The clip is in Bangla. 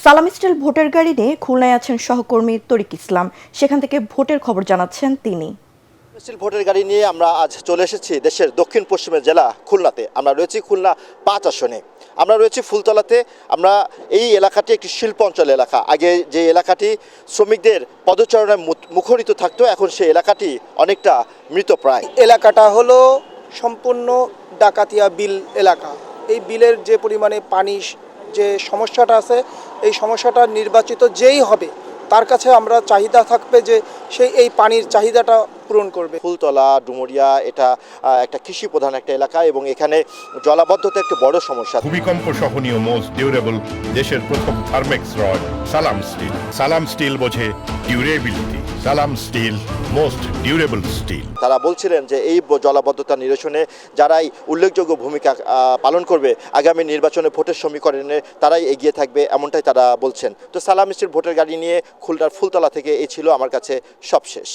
সালাম স্টিল ভোটের গাড়ি নিয়ে খুলনায় আছেন সহকর্মী তরিক ইসলাম। সেখান থেকে ভোটের খবর জানাচ্ছেন তিনি। মিছিল ভোটের গাড়ি নিয়ে আমরা আজ চলে এসেছি দেশের দক্ষিণ পশ্চিমের জেলা খুলনাতে। আমরা রয়েছি খুলনা ৫ আসনে। আমরা রয়েছি ফুলতলাতে। আমরা এই এলাকাটি একটি শিল্প অঞ্চল এলাকা। আগে যে এলাকাটি শ্রমিকদের পদচারণায় মুখরিত থাকতো, এখন সেই এলাকাটি অনেকটা মৃতপ্রায়। এলাকাটা হলো সম্পূর্ণ ডাকাতিয়া বিল এলাকা। এই বিলের যে পরিমাণে পানি যে সমস্যাটা আছে, এই সমস্যাটা নির্বাচিত যেই হবে তার কাছে আমরা চাহিদা থাকবে যে এই পানির চাহিদাটা পূরণ করবে। ফুলতলা ডুমুরিয়া এটা একটা কৃষি প্রধান একটা এলাকা এবং এখানে জলাবদ্ধতা একটা বড় সমস্যা। ভূমিকম্প সহনীয় মোস্ট ডিউরেবল দেশের প্রথম থার্মেক্স রড সালাম স্টিল। সালাম স্টিল বোঝে ডিউরেবিলিটি। সালাম স্টিল মোস্ট ডিউরেবল স্টিল। তারা বলছিলেন যে এই জলাবদ্ধতা নিরসনে যারাই উল্লেখযোগ্য ভূমিকা পালন করবে আগামী নির্বাচনে ভোটের সমীকরণে তারাই এগিয়ে থাকবে, এমনটাই তারা বলছেন। তো সালাম স্টিল ভোটের গাড়ি নিয়ে খুলনার ফুলতলা থেকে এই ছিল আমার কাছে সবশেষ।